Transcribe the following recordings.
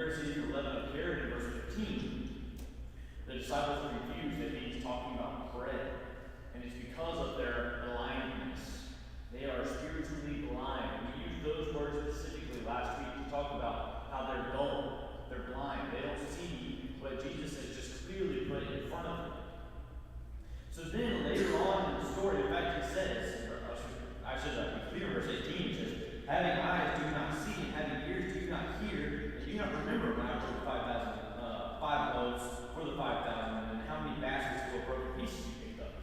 Pharisees and the leaven of Herod in verse 15, the disciples are confused that he's talking about bread. And it's because of their blindness. They are spiritually blind. We used those words specifically last week to talk about how they're dull, they're blind. They don't see what Jesus has just clearly put in front of them. So then later on in the story, in fact, he says, I should be clear, verse 18, he says, having eyes do you not see, and having ears do you not hear, and do you not remember when I broke 5 loaves for the 5,000, and how many baskets full of broken pieces you picked up?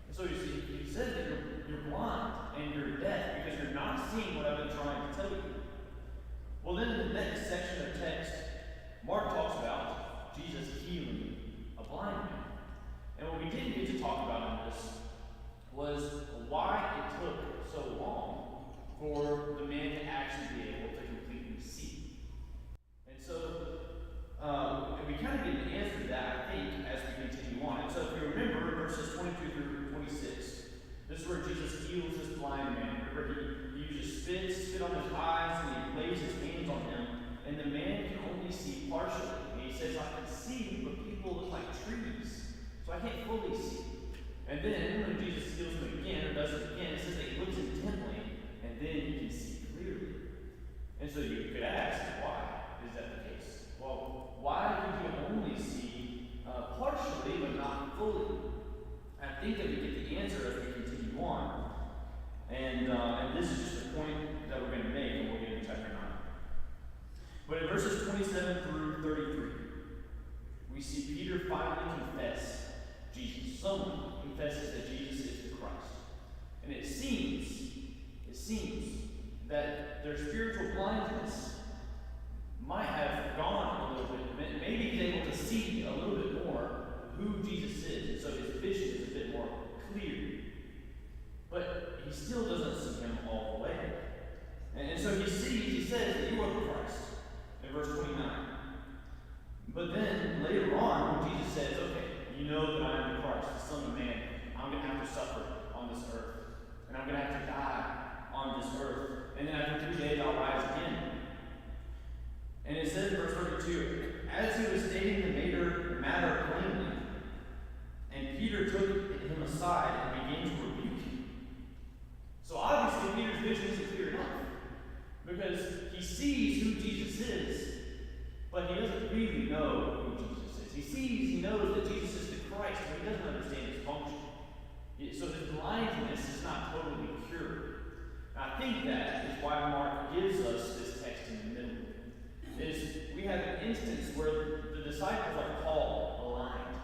And so you see, he says that you're blind and you're deaf because you're not seeing what I've been trying to tell you. Well, then in the next section of text, Mark talks about Jesus healing a blind man. And what we didn't get to talk about in this was why it took so long for the man to actually be able to completely see. And so we kind of get an answer to that, I think, as we continue on. And so if you remember verses 22 through 26, this is where Jesus heals this blind man. Remember, he uses spit on his eyes, and he lays his hands on him, and the man can only see partially. And he says, I can see, but people look like trees, so I can't fully see. And then when Jesus heals him again, or does it again, it says that he looks intently, and then he can see clearly. And so you could ask, why is that the case? Well, why could he only see partially, but not fully? I think that we get the answer as we continue on. And this is just a point that we're going to make, and we'll get into chapter 9. But in verses 27 through 33, we see Peter finally confess Jesus. Someone confesses that Jesus is the Christ. And it seems that their spiritual blindness might have gone a little bit. Maybe he's able to see a little bit more who Jesus is, and so his vision is a bit more clear. But he still doesn't see him all the way. And so he says that you are the Christ, in verse 29. But then, later on, when Jesus says, okay, you know that I am the Christ, the Son of Man, I'm going to have to suffer on this earth. And I'm going to have to die on this earth. And then after 3 days, I'll rise again. And it says in verse 32, as he was stating the matter plainly, and Peter took him aside and began to rebuke him. So obviously Peter's vision isn't clear enough, because he sees who Jesus is, but he doesn't really know who Jesus is. He knows that Jesus is the Christ, but he doesn't understand his function. So his blindness is not totally cured. And I think that is why Mark gives us this text in the middle. We have an instance where the disciples are called blind.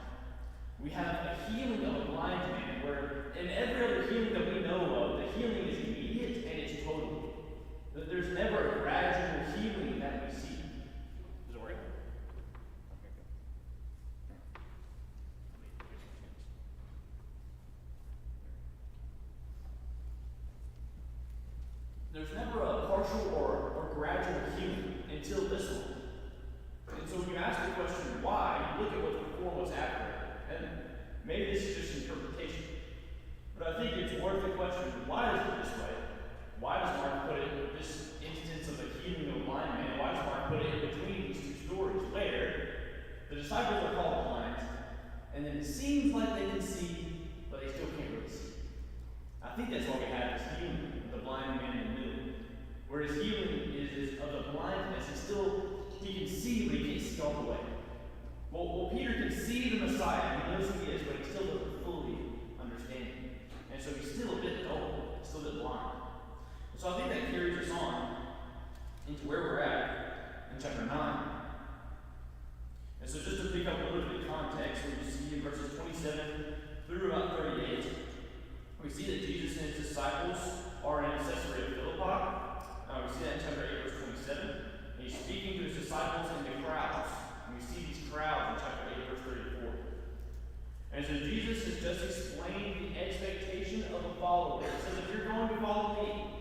We have a healing of a blind man, where in every other healing that we know of, the healing is immediate and it's total. There's never a gradual healing that we see. Does it work? There's never a partial or gradual healing until this one. And so when you ask the question, why, you look at what the before was after. And maybe this is just interpretation. But I think it's worth the question, why is it this way? Why does Mark put it, this instance of a healing of a blind man, why does Mark put it in between these two stories, where the disciples are called blind, and then it seems like they can see, but they still can't really see. I think that's why we have this healing of the blind man in the middle. Where his healing is of the blindness, he can see, but he can't see all the way. Well, Peter can see the Messiah, he knows who he is, but he still doesn't fully understand him. And so he's still a bit dull, still a bit blind. And so I think that carries us on into where we're at in chapter 9. And so just to pick up a little bit of context, we see in verses 27 through about 38, we see that Jesus and his disciples are in Caesarea Philippi. We see that in chapter 8, verse 27. And he's speaking to his disciples and the crowds. And we see these crowds in chapter 8, verse 34. And so Jesus has just explained the expectation of a follower. He says, if you're going to follow me,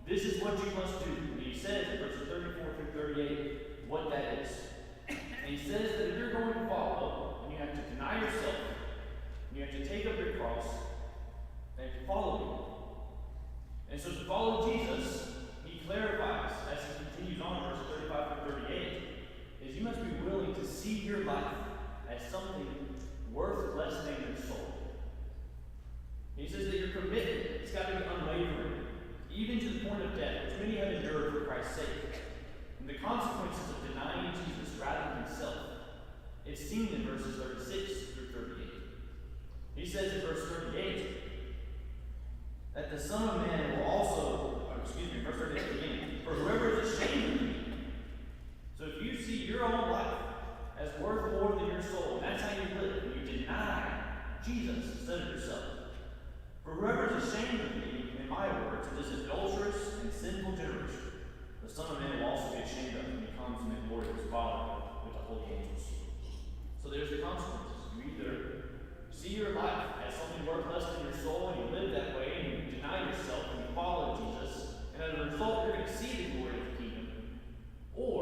this is what you must do. And he says in verses 34 through 38 what that is. And he says that if you're going to follow, then you have to deny yourself. And you have to take up your cross and follow me. And so to follow Jesus, he clarifies as he continues on, verses 35 through 38, is you Son of Man will also, verse 30 at the beginning, for whoever is ashamed of me. So if you see your own life as worth more than your soul, and that's how you live, and you deny Jesus instead of yourself. For whoever is ashamed of me, in my words, in this adulterous and sinful generation, the Son of Man will also be ashamed of when he comes in the glory of his Father with the holy angels. So there's the consequences. You either see your life as something worth less than your soul, and you live that way, and you deny yourself, and you follow Jesus, and as a result, you're going to see the glory of the kingdom. Or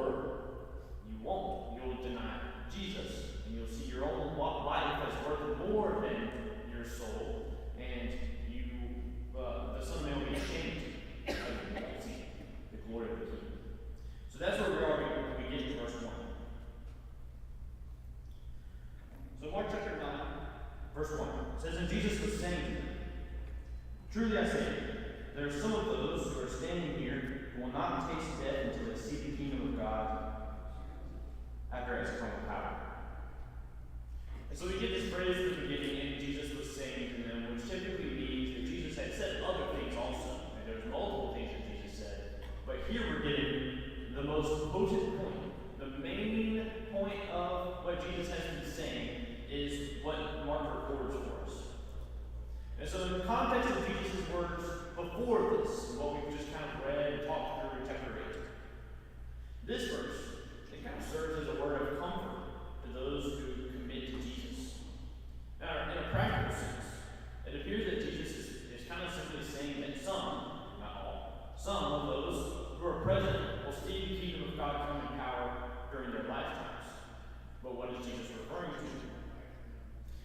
you won't. You'll deny Jesus, and you'll see your own life as worth more than your soul, and the Son of Man will be ashamed of you. You won't see the glory of the kingdom. So that's where we are when we get to verse 1. So Mark chapter 9, verse 1 says, and Jesus was saying to them, truly I say to you, there are some of those who are standing here who will not taste death until they see the kingdom of God after it has come with power. And so we get this phrase at the beginning, and Jesus was saying to them, which typically means that Jesus had said other things also. And there's multiple things that Jesus said. But here we're getting the most potent point. The main point of what Jesus has been saying is what Mark records for us. And so in the context of Jesus' words before this, what we've just kind of read and talked through in chapter 8, this verse, it kind of serves as a word of comfort to those who commit to Jesus. Now, in a practical sense, it appears that Jesus is kind of simply saying that some, not all, some of those who are present will see the kingdom of God come in power during their lifetimes. But what is Jesus referring to?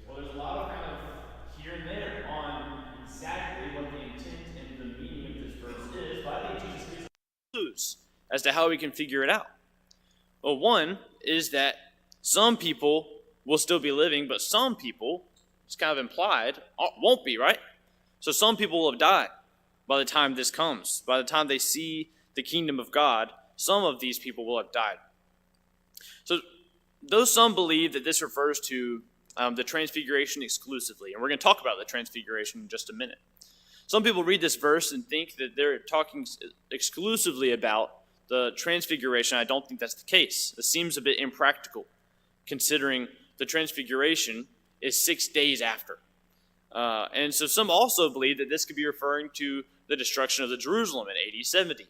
Well, there's a lot of kind of here and there on exactly what the intent and the meaning of this verse is, but I think Jesus gives clues as to how we can figure it out. Well, one is that some people will still be living, but some people, it's kind of implied, won't be, right? So some people will have died by the time this comes. By the time they see the kingdom of God, some of these people will have died. So though some believe that this refers to the transfiguration exclusively, and we're going to talk about the transfiguration in just a minute. Some people read this verse and think that they're talking exclusively about the transfiguration. I don't think that's the case. It seems a bit impractical, considering the transfiguration is 6 days after. And so some also believe that this could be referring to the destruction of the Jerusalem in AD 70.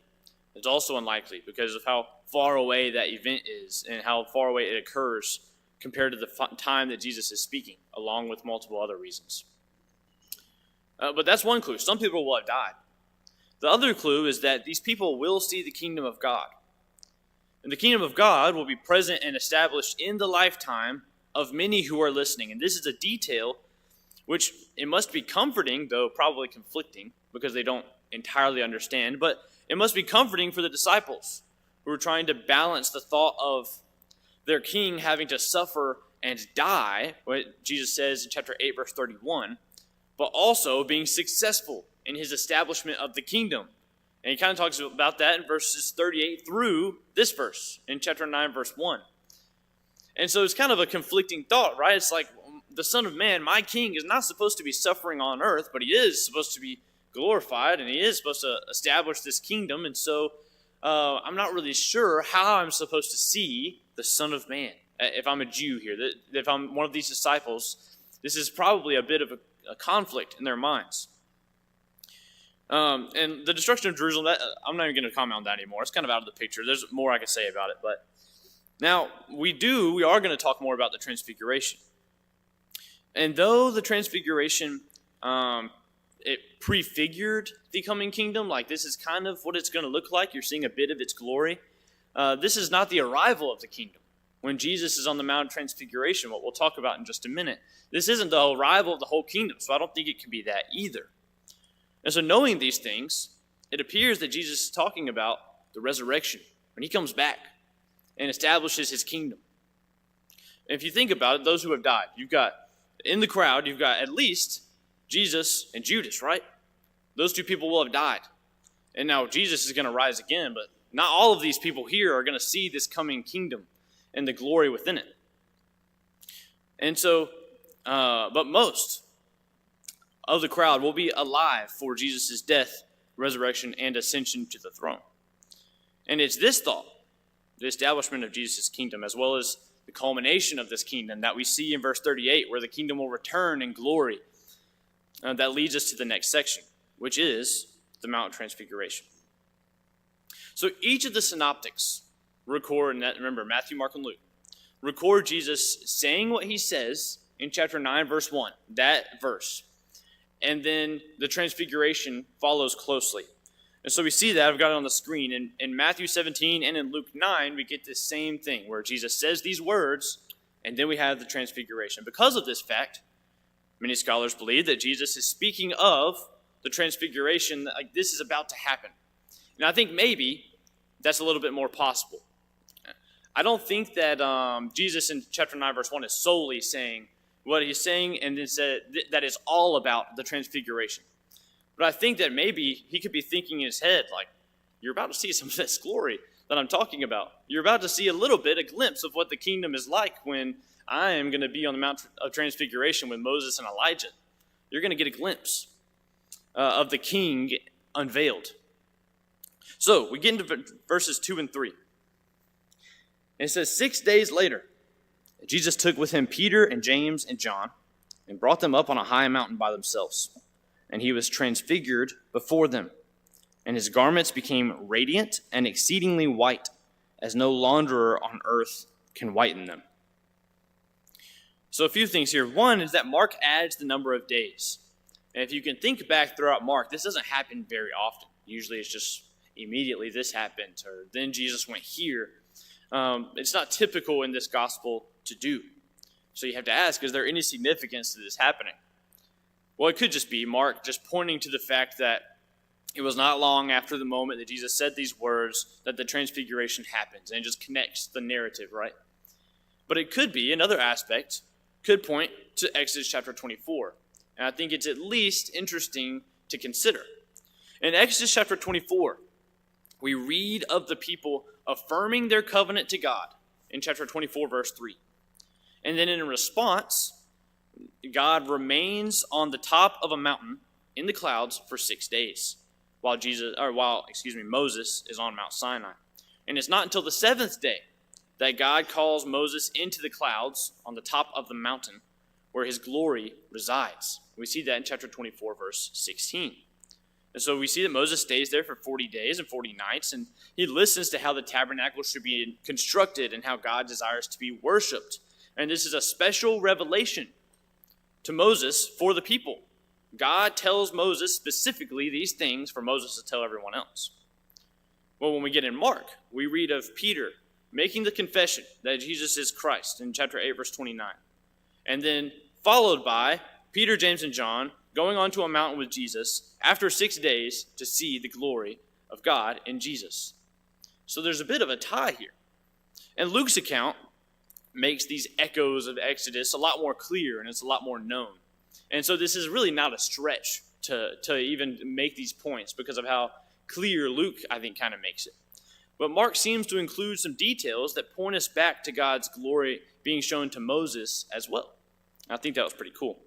It's also unlikely because of how far away that event is and how far away it occurs compared to the time that Jesus is speaking, along with multiple other reasons. But that's one clue. Some people will have died. The other clue is that these people will see the kingdom of God. And the kingdom of God will be present and established in the lifetime of many who are listening. And this is a detail which it must be comforting, though probably conflicting, because they don't entirely understand. But it must be comforting for the disciples who are trying to balance the thought of their king having to suffer and die, what Jesus says in chapter 8, verse 31, but also being successful in his establishment of the kingdom. And he kind of talks about that in verses 38 through this verse, in chapter 9, verse 1. And so it's kind of a conflicting thought, right? It's like the Son of Man, my king, is not supposed to be suffering on earth, but he is supposed to be glorified, and he is supposed to establish this kingdom. And so I'm not really sure how I'm supposed to see the Son of Man. If I'm a Jew here, if I'm one of these disciples, this is probably a bit of a conflict in their minds. And the destruction of Jerusalem, I'm not even going to comment on that anymore. It's kind of out of the picture. There's more I could say about it. But now, we are going to talk more about the transfiguration. And though the transfiguration, it prefigured the coming kingdom, like this is kind of what it's going to look like. You're seeing a bit of its glory. This is not the arrival of the kingdom. When Jesus is on the Mount of Transfiguration, what we'll talk about in just a minute, this isn't the arrival of the whole kingdom, so I don't think it can be that either. And so knowing these things, it appears that Jesus is talking about the resurrection, when he comes back and establishes his kingdom. And if you think about it, those who have died, in the crowd, you've got at least Jesus and Judas, right? Those two people will have died. And now Jesus is going to rise again, but not all of these people here are going to see this coming kingdom and the glory within it. And so, but most, of the crowd will be alive for Jesus' death, resurrection, and ascension to the throne. And it's this thought, the establishment of Jesus' kingdom, as well as the culmination of this kingdom that we see in verse 38, where the kingdom will return in glory, that leads us to the next section, which is the Mount of Transfiguration. So each of the synoptics record, and remember, Matthew, Mark, and Luke, record Jesus saying what he says in chapter 9, verse 1, that verse. And then the transfiguration follows closely. And so we see that, I've got it on the screen. In Matthew 17 and in Luke 9, we get this same thing, where Jesus says these words, and then we have the transfiguration. Because of this fact, many scholars believe that Jesus is speaking of the transfiguration, like this is about to happen. And I think maybe that's a little bit more possible. I don't think that Jesus in chapter 9, verse 1 is solely saying what he's saying, and then said that is all about the transfiguration. But I think that maybe he could be thinking in his head, like, you're about to see some of this glory that I'm talking about. You're about to see a little bit, a glimpse of what the kingdom is like when I am going to be on the Mount of Transfiguration with Moses and Elijah. You're going to get a glimpse of the king unveiled. So we get into verses 2 and 3. And it says, 6 days later, Jesus took with him Peter and James and John and brought them up on a high mountain by themselves. And he was transfigured before them, and his garments became radiant and exceedingly white, as no launderer on earth can whiten them. So a few things here. One is that Mark adds the number of days. And if you can think back throughout Mark, this doesn't happen very often. Usually it's just immediately this happened, or then Jesus went here. It's not typical in this gospel to do. So you have to ask, is there any significance to this happening? Well, it could just be Mark just pointing to the fact that it was not long after the moment that Jesus said these words that the transfiguration happens, and it just connects the narrative, right? But it could be, another aspect, could point to Exodus chapter 24. And I think it's at least interesting to consider. In Exodus chapter 24, we read of the people affirming their covenant to God in chapter 24, verse 3. And then in response, God remains on the top of a mountain in the clouds for 6 days while Moses is on Mount Sinai. And it's not until the seventh day that God calls Moses into the clouds on the top of the mountain where his glory resides. We see that in chapter 24, verse 16. And so we see that Moses stays there for 40 days and 40 nights, and he listens to how the tabernacle should be constructed and how God desires to be worshipped. And this is a special revelation to Moses for the people. God tells Moses specifically these things for Moses to tell everyone else. Well, when we get in Mark, we read of Peter making the confession that Jesus is Christ in chapter 8, verse 29. And then followed by Peter, James, and John going onto a mountain with Jesus after 6 days to see the glory of God in Jesus. So there's a bit of a tie here. And Luke's account makes these echoes of Exodus a lot more clear, and it's a lot more known. And so this is really not a stretch to even make these points because of how clear Luke, I think, kind of makes it. But Mark seems to include some details that point us back to God's glory being shown to Moses as well. I think that was pretty cool.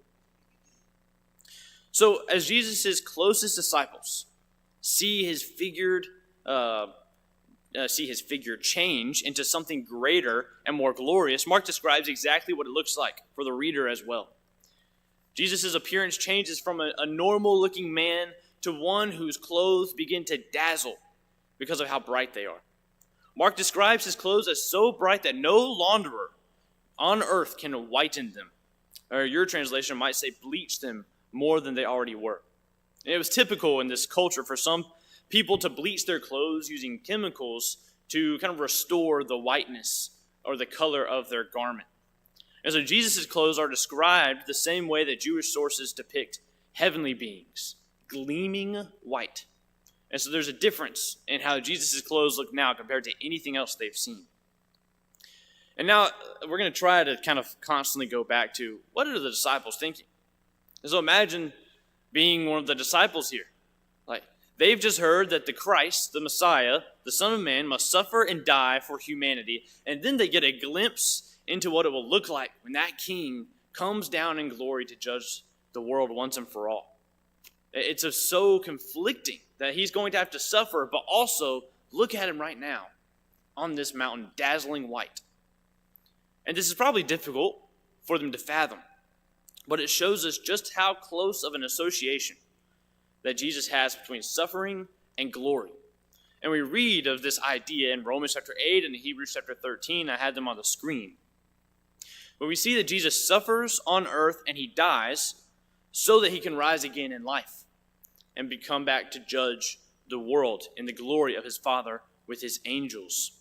So as Jesus' closest disciples see his figure change into something greater and more glorious, Mark describes exactly what it looks like for the reader as well. Jesus' appearance changes from a normal-looking man to one whose clothes begin to dazzle because of how bright they are. Mark describes his clothes as so bright that no launderer on earth can whiten them. Or your translation might say bleach them more than they already were. And it was typical in this culture for some people to bleach their clothes using chemicals to kind of restore the whiteness or the color of their garment. And so Jesus' clothes are described the same way that Jewish sources depict heavenly beings, gleaming white. And so there's a difference in how Jesus' clothes look now compared to anything else they've seen. And now we're going to try to kind of constantly go back to, what are the disciples thinking? And so imagine being one of the disciples here. Like, they've just heard that the Christ, the Messiah, the Son of Man, must suffer and die for humanity. And then they get a glimpse into what it will look like when that king comes down in glory to judge the world once and for all. It's so conflicting that he's going to have to suffer, but also look at him right now on this mountain, dazzling white. And this is probably difficult for them to fathom, but it shows us just how close of an association that Jesus has between suffering and glory. And we read of this idea in Romans chapter 8 and Hebrews chapter 13. I had them on the screen. But we see that Jesus suffers on earth and he dies so that he can rise again in life and come back to judge the world in the glory of his Father with his angels.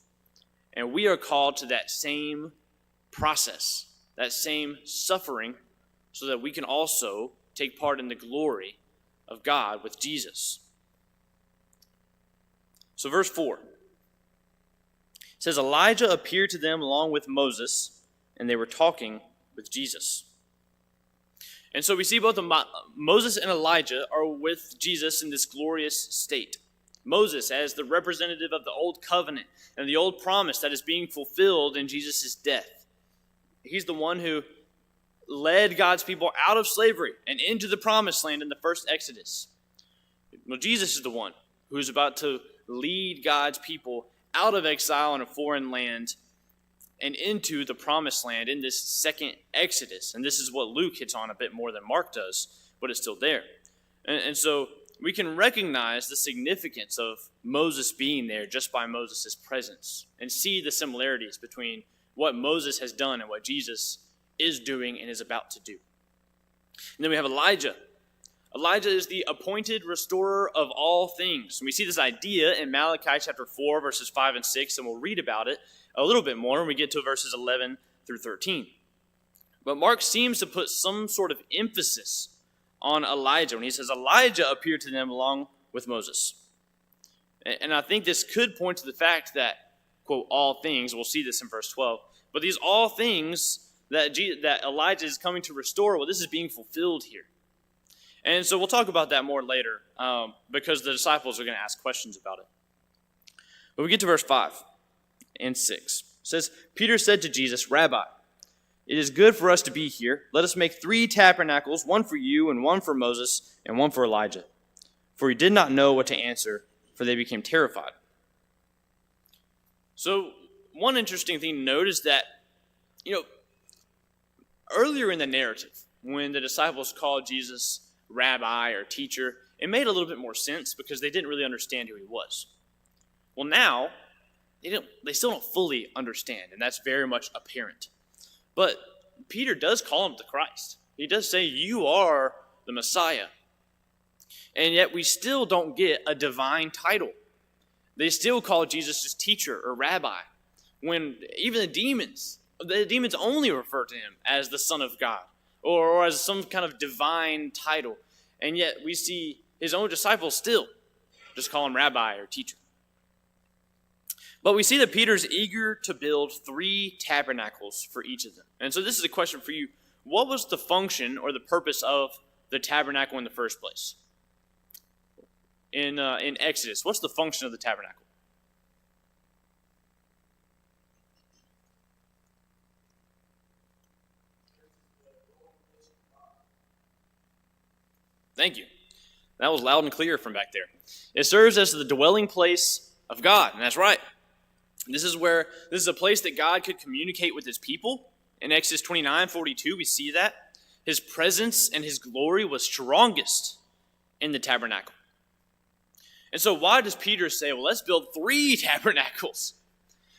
And we are called to that same process, that same suffering, so that we can also take part in the glory of God with Jesus. So verse 4 says, Elijah appeared to them along with Moses, and they were talking with Jesus. And so we see both Moses and Elijah are with Jesus in this glorious state. Moses as the representative of the old covenant and the old promise that is being fulfilled in Jesus' death. He's the one who led God's people out of slavery and into the promised land in the first Exodus. Well, Jesus is the one who's about to lead God's people out of exile in a foreign land and into the promised land in this second Exodus. And this is what Luke hits on a bit more than Mark does, but it's still there. And so we can recognize the significance of Moses being there just by Moses' presence and see the similarities between what Moses has done and what Jesus is doing and is about to do. And then we have Elijah. Elijah is the appointed restorer of all things. And we see this idea in Malachi chapter 4, verses 5 and 6, and we'll read about it a little bit more when we get to verses 11 through 13. But Mark seems to put some sort of emphasis on Elijah when he says, Elijah appeared to them along with Moses. And I think this could point to the fact that, quote, all things, we'll see this in verse 12, but these all things that Elijah is coming to restore, well, this is being fulfilled here. And so we'll talk about that more later because the disciples are going to ask questions about it. But we get to verse 5 and 6. It says, Peter said to Jesus, Rabbi, it is good for us to be here. Let us make 3 tabernacles, one for you and one for Moses and one for Elijah. For he did not know what to answer, for they became terrified. So one interesting thing to note is that, earlier in the narrative, when the disciples called Jesus rabbi or teacher, it made a little bit more sense because they didn't really understand who he was. Well, now, they still don't fully understand, and that's very much apparent. But Peter does call him the Christ. He does say, you are the Messiah. And yet we still don't get a divine title. They still call Jesus just teacher or rabbi, when even the demons only refer to him as the Son of God or as some kind of divine title. And yet we see his own disciples still just call him rabbi or teacher. But we see that Peter's eager to build 3 tabernacles for each of them. And so this is a question for you. What was the function or the purpose of the tabernacle in the first place? In Exodus, what's the function of the tabernacle? Thank you. That was loud and clear from back there. It serves as the dwelling place of God, and that's right. This is a place that God could communicate with his people. In Exodus 29:42, we see that. His presence and his glory was strongest in the tabernacle. And so why does Peter say, well, let's build 3 tabernacles?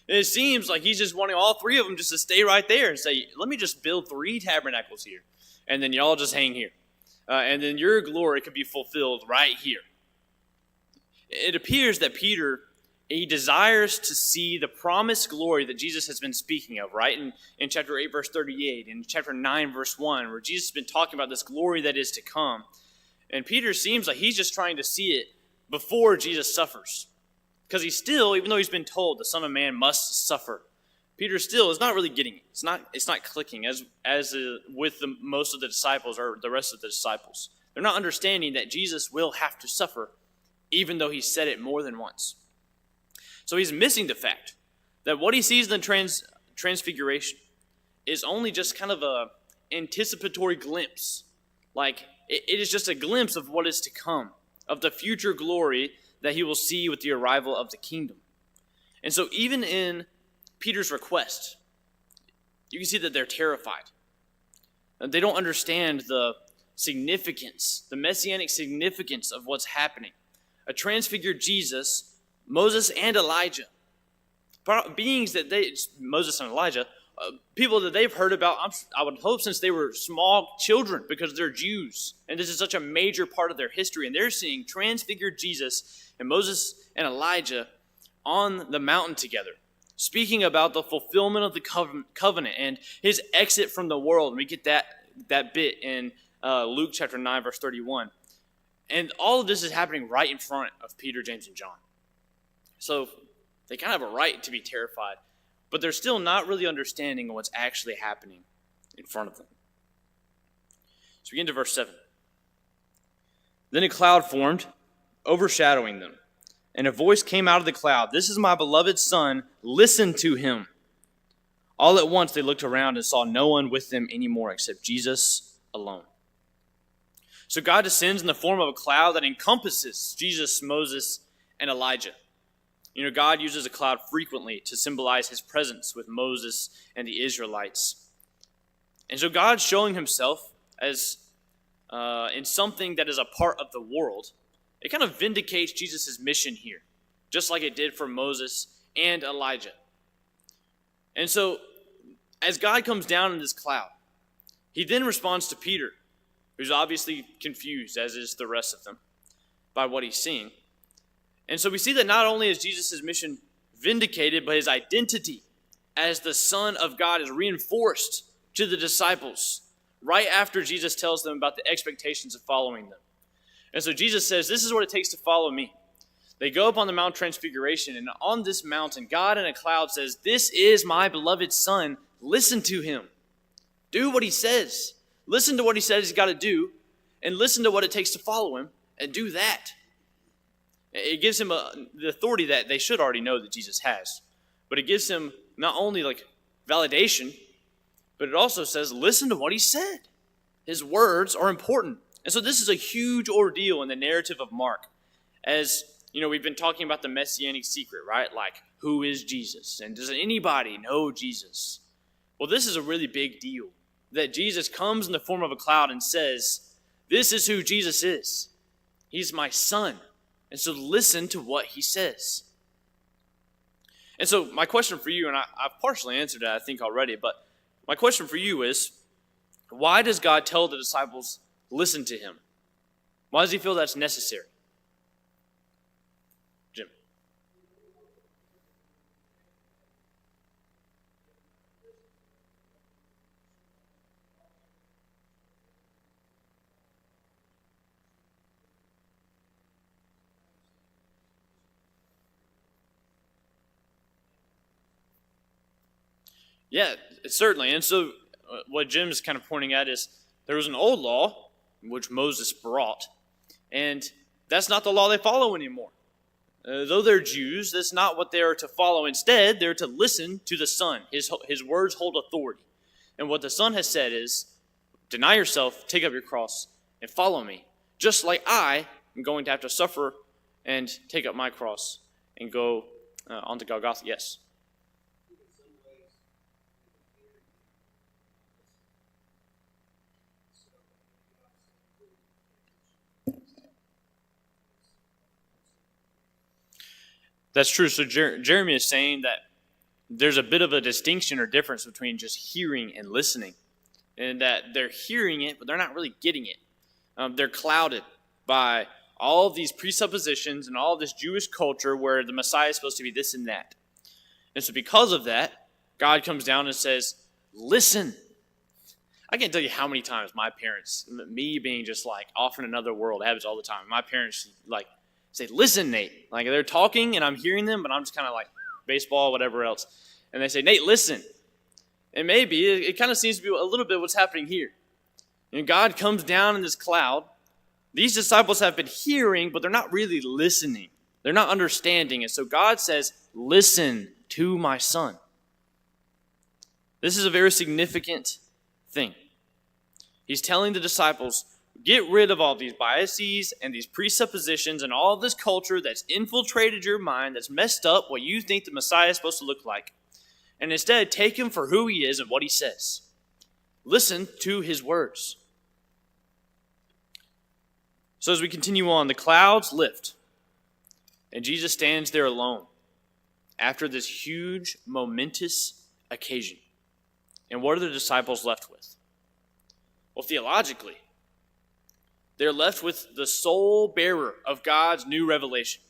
And it seems like he's just wanting all 3 of them just to stay right there and say, let me just build 3 tabernacles here. And then y'all just hang here. And then your glory could be fulfilled right here. It appears that Peter, he desires to see the promised glory that Jesus has been speaking of, right? In chapter 8, verse 38, in chapter 9, verse 1, where Jesus has been talking about this glory that is to come. And Peter seems like he's just trying to see it before Jesus suffers. Because he's still, even though he's been told the Son of Man must suffer, Peter still is not really getting it. It's not clicking as with most of the disciples or the rest of the disciples. They're not understanding that Jesus will have to suffer, even though he said it more than once. So he's missing the fact that what he sees in the transfiguration is only just kind of a anticipatory glimpse Like, it is just a glimpse of what is to come, of the future glory that he will see with the arrival of the kingdom. And so even in Peter's request, you can see that they're terrified. They don't understand the significance, the messianic significance of what's happening. A transfigured Jesus, Moses and Elijah, beings that Moses and Elijah, people that they've heard about, I would hope, since they were small children, because they're Jews. And this is such a major part of their history. And they're seeing transfigured Jesus and Moses and Elijah on the mountain together, speaking about the fulfillment of the covenant and his exit from the world. And we get that bit in Luke chapter 9, verse 31. And all of this is happening right in front of Peter, James, and John. So they kind of have a right to be terrified, but they're still not really understanding what's actually happening in front of them. So we get into verse 7. Then a cloud formed, overshadowing them, and a voice came out of the cloud, "This is my beloved Son, listen to him." All at once they looked around and saw no one with them anymore except Jesus alone. So God descends in the form of a cloud that encompasses Jesus, Moses, and Elijah. You know, God uses a cloud frequently to symbolize his presence with Moses and the Israelites. And so God's showing himself as in something that is a part of the world. It kind of vindicates Jesus' mission here, just like it did for Moses and Elijah. And so, as God comes down in this cloud, he then responds to Peter, who's obviously confused, as is the rest of them, by what he's seeing. And so we see that not only is Jesus' mission vindicated, but his identity as the Son of God is reinforced to the disciples right after Jesus tells them about the expectations of following them. And so Jesus says, this is what it takes to follow me. They go up on the Mount Transfiguration, and on this mountain, God in a cloud says, "This is my beloved Son. Listen to him. Do what he says. Listen to what he says he's got to do, and listen to what it takes to follow him, and do that." It gives him the authority that they should already know that Jesus has. But it gives him not only like validation, but it also says, listen to what he said. His words are important. And so this is a huge ordeal in the narrative of Mark. As, you know, we've been talking about the messianic secret, right? Like, who is Jesus? And does anybody know Jesus? Well, this is a really big deal. That Jesus comes in the form of a cloud and says, this is who Jesus is. He's my Son. And so listen to what he says. And so my question for you, and I've partially answered it, I think, already, but my question for you is, why does God tell the disciples, listen to him? Why does he feel that's necessary? Jim. Yeah, certainly. And so what Jim's kind of pointing at is there was an old law which Moses brought, and that's not the law they follow anymore. Though they're Jews, that's not what they are to follow. Instead, they're to listen to the Son. His words hold authority. And what the Son has said is, deny yourself, take up your cross, and follow me. Just like I am going to have to suffer and take up my cross and go onto Golgotha. Yes. That's true. So Jeremy is saying that there's a bit of a distinction or difference between just hearing and listening, and that they're hearing it, but they're not really getting it. They're clouded by all of these presuppositions and all of this Jewish culture where the Messiah is supposed to be this and that. And so because of that, God comes down and says, listen. I can't tell you how many times my parents, me being just like off in another world, it happens all the time. My parents like say, listen, Nate. Like they're talking and I'm hearing them, but I'm just kind of like baseball, whatever else. And they say, Nate, listen. And maybe it kind of seems to be a little bit what's happening here. And God comes down in this cloud. These disciples have been hearing, but they're not really listening. They're not understanding. And so God says, listen to my Son. This is a very significant thing. He's telling the disciples, get rid of all these biases and these presuppositions and all of this culture that's infiltrated your mind, that's messed up what you think the Messiah is supposed to look like. And instead, take him for who he is and what he says. Listen to his words. So as we continue on, the clouds lift, and Jesus stands there alone after this huge, momentous occasion. And what are the disciples left with? Well, theologically, they're left with the sole bearer of God's new revelation.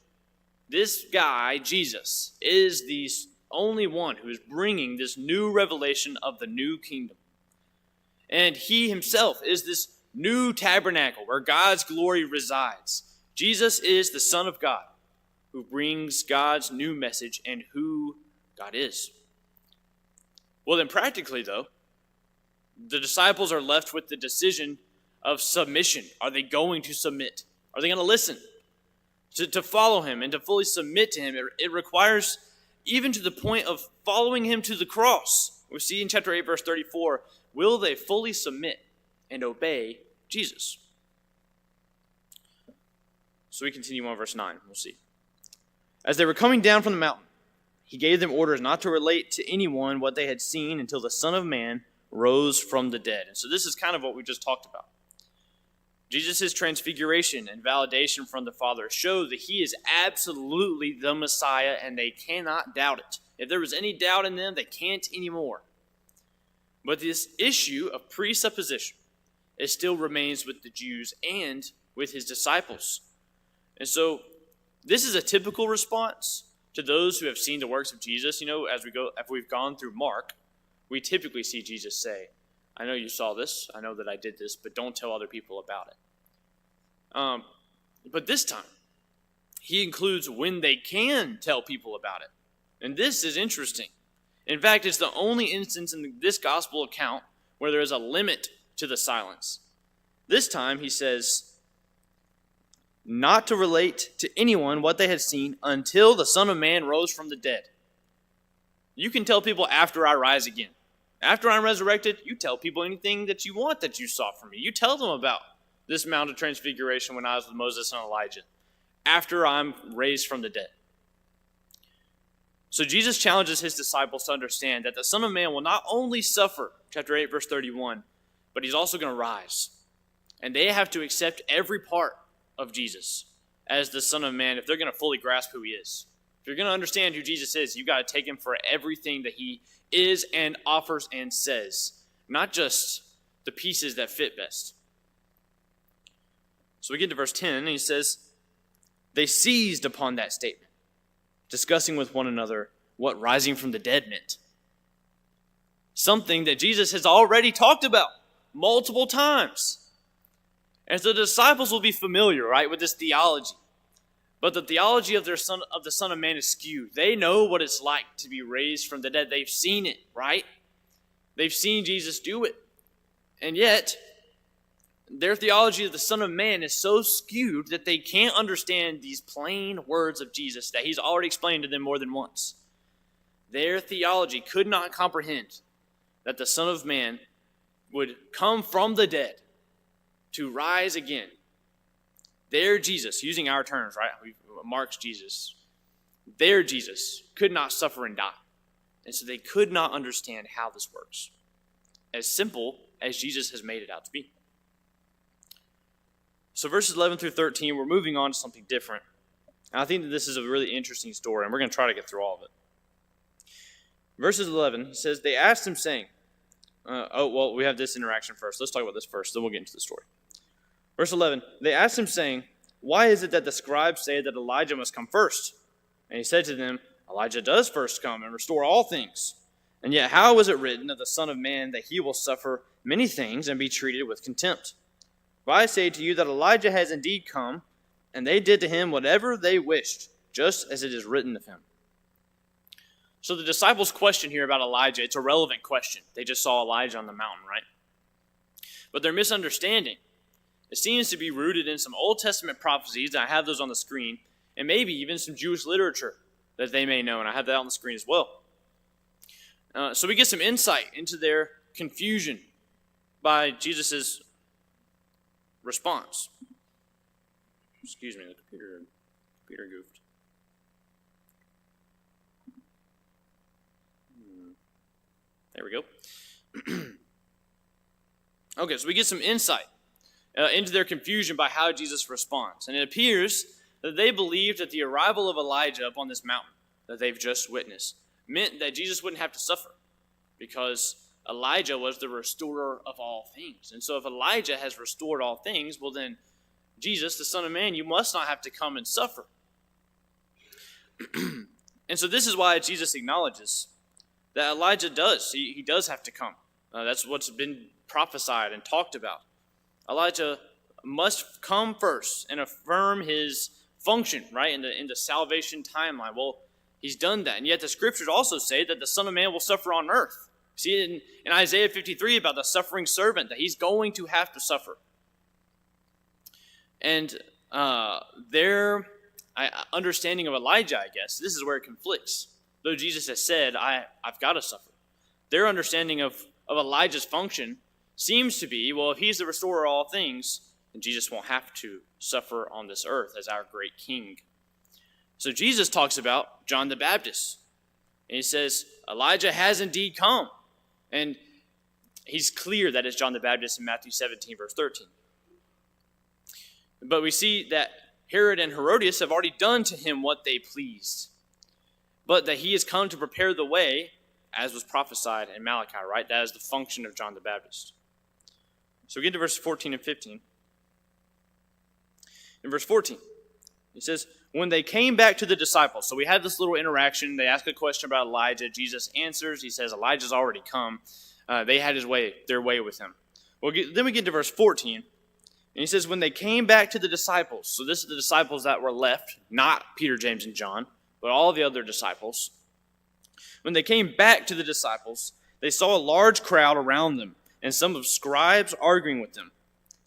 This guy, Jesus, is the only one who is bringing this new revelation of the new kingdom. And he himself is this new tabernacle where God's glory resides. Jesus is the Son of God who brings God's new message and who God is. Well, then practically, though, the disciples are left with the decision of submission. Are they going to submit? Are they going to listen? To follow him and to fully submit to him, it requires even to the point of following him to the cross. We see in chapter 8, verse 34, will they fully submit and obey Jesus? So we continue on verse 9. We'll see. As they were coming down from the mountain, he gave them orders not to relate to anyone what they had seen until the Son of Man rose from the dead. And so this is kind of what we just talked about. Jesus' transfiguration and validation from the Father show that he is absolutely the Messiah, and they cannot doubt it. If there was any doubt in them, they can't anymore. But this issue of presupposition, it still remains with the Jews and with his disciples. And so this is a typical response to those who have seen the works of Jesus. You know, as we've gone through Mark, we typically see Jesus say, I know you saw this, I know that I did this, but don't tell other people about it. But this time, he includes when they can tell people about it. And this is interesting. In fact, it's the only instance in this gospel account where there is a limit to the silence. This time, he says, not to relate to anyone what they had seen until the Son of Man rose from the dead. You can tell people after I rise again. After I'm resurrected, you tell people anything that you want that you saw from me. You tell them about this Mount of Transfiguration when I was with Moses and Elijah. After I'm raised from the dead. So Jesus challenges his disciples to understand that the Son of Man will not only suffer, chapter 8, verse 31, but he's also going to rise. And they have to accept every part of Jesus as the Son of Man if they're going to fully grasp who he is. If you're going to understand who Jesus is, you've got to take him for everything that he is and offers and says, not just the pieces that fit best. So we get to verse 10, and he says, they seized upon that statement, discussing with one another what rising from the dead meant. Something that Jesus has already talked about multiple times. And so the disciples will be familiar, right, with this theology. But the theology of the Son of Man is skewed. They know what it's like to be raised from the dead. They've seen it, right? They've seen Jesus do it. And yet, their theology of the Son of Man is so skewed that they can't understand these plain words of Jesus that he's already explained to them more than once. Their theology could not comprehend that the Son of Man would come from the dead to rise again. Their Jesus, using our terms, right? Mark's Jesus. Their Jesus could not suffer and die. And so they could not understand how this works. As simple as Jesus has made it out to be. So verses 11 through 13, we're moving on to something different. And I think that this is a really interesting story, and we're going to try to get through all of it. Verses 11 says, they asked him saying, we have this interaction first. Let's talk about this first, then we'll get into the story. Verse 11, they asked him saying, why is it that the scribes say that Elijah must come first? And he said to them, Elijah does first come and restore all things. And yet how is it written of the Son of Man that he will suffer many things and be treated with contempt? For I say to you that Elijah has indeed come, and they did to him whatever they wished, just as it is written of him. So the disciples' question here about Elijah, it's a relevant question. They just saw Elijah on the mountain, right? But their misunderstanding, it seems to be rooted in some Old Testament prophecies, and I have those on the screen, and maybe even some Jewish literature that they may know, and I have that on the screen as well. So we get some insight into their confusion by Jesus' response. Excuse me, the computer goofed. There we go. Okay, so we get some insight into their confusion by how Jesus responds. And it appears that they believed that the arrival of Elijah up on this mountain that they've just witnessed meant that Jesus wouldn't have to suffer, because Elijah was the restorer of all things. And so if Elijah has restored all things, well then, Jesus, the Son of Man, you must not have to come and suffer. And so this is why Jesus acknowledges that Elijah does. He does have to come. That's what's been prophesied and talked about. Elijah must come first and affirm his function, right, in the salvation timeline. Well, he's done that. And yet the scriptures also say that the Son of Man will suffer on earth. See it in Isaiah 53 about the suffering servant, that he's going to have to suffer. And their understanding of Elijah, I guess, this is where it conflicts. Though Jesus has said, I've got to suffer. Their understanding of Elijah's function seems to be, well, if he's the restorer of all things, then Jesus won't have to suffer on this earth as our great king. So Jesus talks about John the Baptist. And he says, Elijah has indeed come. And he's clear that it's John the Baptist in Matthew 17, verse 13. But we see that Herod and Herodias have already done to him what they pleased, but that he has come to prepare the way, as was prophesied in Malachi, right? That is the function of John the Baptist. So we get to verses 14 and 15. In verse 14, it says, when they came back to the disciples, so we had this little interaction. They ask a question about Elijah. Jesus answers. He says, Elijah's already come. They had their way with him. Then we get to verse 14, and he says, when they came back to the disciples, so this is the disciples that were left, not Peter, James, and John, but all the other disciples. When they came back to the disciples, they saw a large crowd around them, and some of the scribes arguing with them.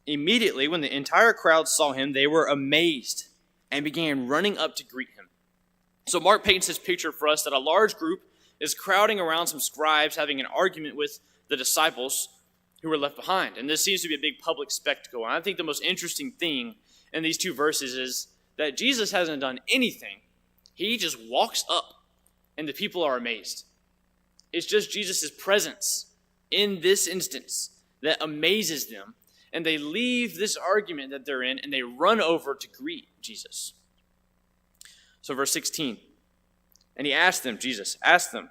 Immediately, when the entire crowd saw him, they were amazed and began running up to greet him. So Mark paints this picture for us that a large group is crowding around some scribes having an argument with the disciples who were left behind. And this seems to be a big public spectacle. And I think the most interesting thing in these two verses is that Jesus hasn't done anything. He just walks up, and the people are amazed. It's just Jesus' presence in this instance that amazes them, and they leave this argument that they're in, and they run over to greet Jesus. So verse 16, and Jesus asked them,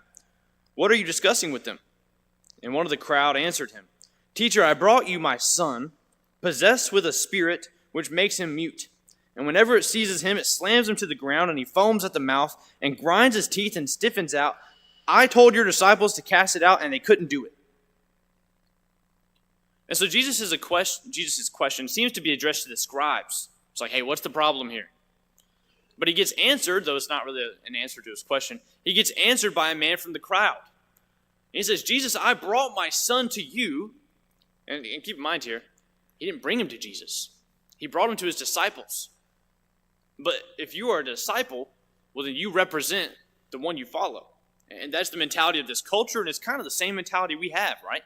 what are you discussing with them? And one of the crowd answered him, Teacher, I brought you my son, possessed with a spirit which makes him mute. And whenever it seizes him, it slams him to the ground, and he foams at the mouth and grinds his teeth and stiffens out. I told your disciples to cast it out, and they couldn't do it. And so Jesus' question seems to be addressed to the scribes. It's like, hey, what's the problem here? But he gets answered, though it's not really an answer to his question. He gets answered by a man from the crowd. And he says, Jesus, I brought my son to you. And keep in mind here, he didn't bring him to Jesus. He brought him to his disciples. But if you are a disciple, well, then you represent the one you follow. And that's the mentality of this culture, and it's kind of the same mentality we have, right?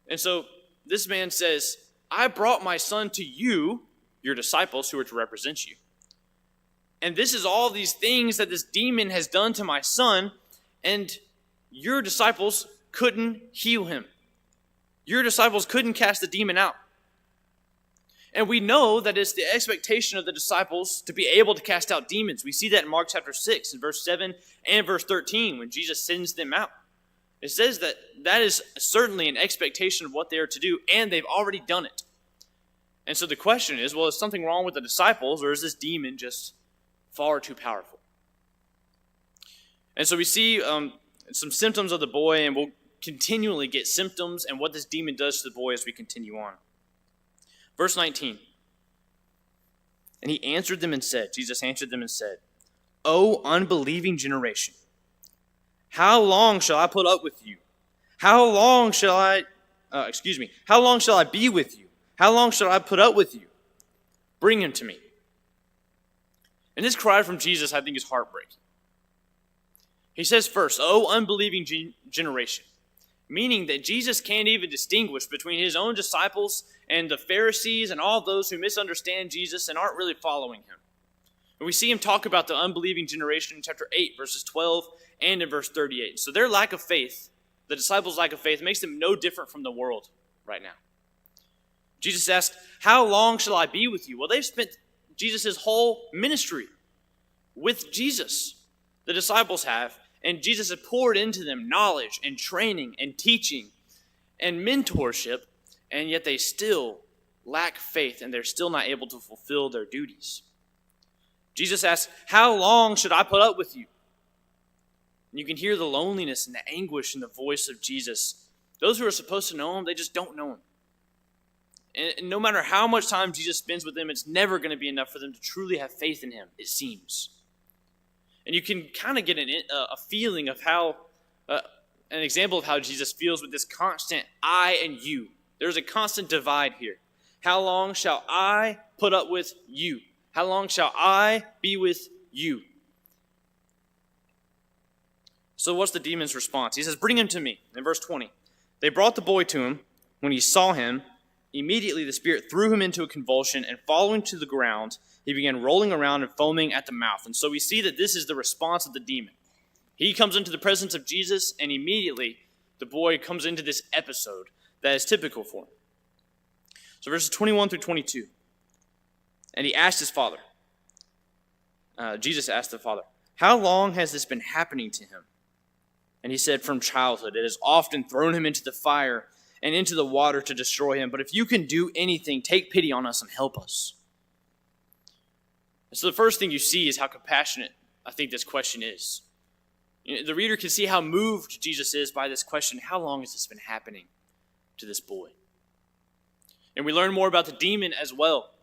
And so this man says, I brought my son to you, your disciples, who are to represent you. And this is all these things that this demon has done to my son, and your disciples couldn't heal him. Your disciples couldn't cast the demon out. And we know that it's the expectation of the disciples to be able to cast out demons. We see that in Mark chapter 6, in verse 7 and verse 13, when Jesus sends them out. It says that that is certainly an expectation of what they are to do, and they've already done it. And so the question is, well, is something wrong with the disciples, or is this demon just far too powerful? And so we see some symptoms of the boy, and we'll continually get symptoms and what this demon does to the boy as we continue on. Verse 19, and he answered them and said, Jesus answered them and said, O unbelieving generation, how long shall I put up with you? How long shall I be with you? How long shall I put up with you? Bring him to me. And this cry from Jesus, I think, is heartbreaking. He says first, O unbelieving generation, meaning that Jesus can't even distinguish between his own disciples and the Pharisees and all those who misunderstand Jesus and aren't really following him. And we see him talk about the unbelieving generation in chapter 8, verses 12 and in verse 38. So their lack of faith, the disciples' lack of faith, makes them no different from the world right now. Jesus asked, "How long shall I be with you?" Well, they've spent Jesus' whole ministry with Jesus. The disciples have. And Jesus has poured into them knowledge and training and teaching and mentorship, and yet they still lack faith and they're still not able to fulfill their duties. Jesus asks, "How long should I put up with you?" And you can hear the loneliness and the anguish in the voice of Jesus. Those who are supposed to know him, they just don't know him. And no matter how much time Jesus spends with them, it's never going to be enough for them to truly have faith in him, it seems. And you can kind of get a feeling of how, an example of how Jesus feels with this constant I and you. There's a constant divide here. How long shall I put up with you? How long shall I be with you? So what's the demon's response? He says, "Bring him to me." In verse 20, they brought the boy to him. When he saw him, immediately the spirit threw him into a convulsion, and falling to the ground, he began rolling around and foaming at the mouth. And so we see that this is the response of the demon. He comes into the presence of Jesus, and immediately the boy comes into this episode that is typical for him. So verses 21 through 22. And he asked his father, Jesus asked the father, "How long has this been happening to him?" And he said, "From childhood. It has often thrown him into the fire and into the water to destroy him. But if you can do anything, take pity on us and help us." And so the first thing you see is how compassionate I think this question is. The reader can see how moved Jesus is by this question. How long has this been happening to this boy? And we learn more about the demon as well,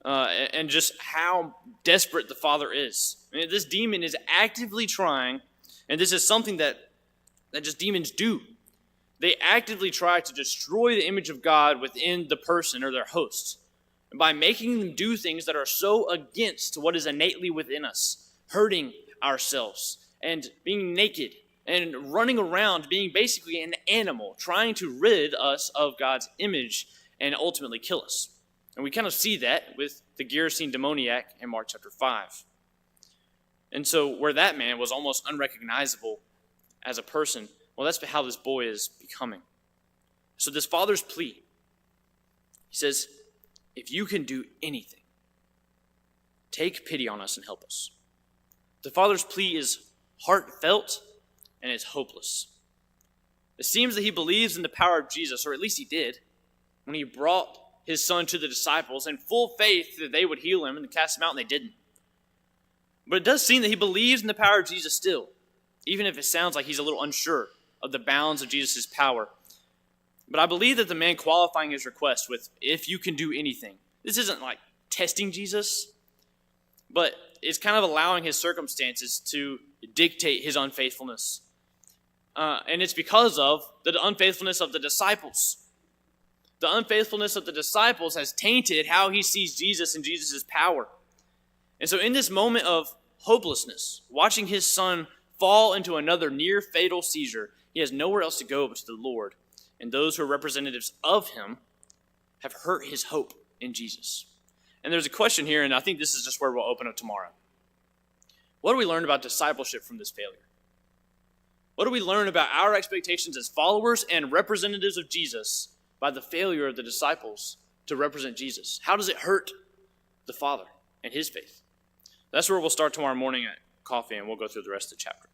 and just how desperate the father is. This demon is actively trying, and this is something that just demons do. They actively try to destroy the image of God within the person or their host by making them do things that are so against what is innately within us, hurting ourselves and being naked and running around being basically an animal, trying to rid us of God's image and ultimately kill us. And we kind of see that with the Gerasene demoniac in Mark chapter 5. And so where that man was almost unrecognizable as a person, well, that's how this boy is becoming. So this father's plea, he says, "If you can do anything, take pity on us and help us." The father's plea is heartfelt and it's hopeless. It seems that he believes in the power of Jesus, or at least he did, when he brought his son to the disciples in full faith that they would heal him and cast him out, and they didn't. But it does seem that he believes in the power of Jesus still, even if it sounds like he's a little unsure of the bounds of Jesus' power. But I believe that the man qualifying his request with, "if you can do anything," this isn't like testing Jesus, but it's kind of allowing his circumstances to dictate his unfaithfulness. And it's because of the unfaithfulness of the disciples. The unfaithfulness of the disciples has tainted how he sees Jesus and Jesus' power. And so in this moment of hopelessness, watching his son fall into another near fatal seizure, he has nowhere else to go but to the Lord. And those who are representatives of him have hurt his hope in Jesus. And there's a question here, and I think this is just where we'll open up tomorrow. What do we learn about discipleship from this failure? What do we learn about our expectations as followers and representatives of Jesus by the failure of the disciples to represent Jesus? How does it hurt the Father and his faith? That's where we'll start tomorrow morning at coffee, and we'll go through the rest of the chapter.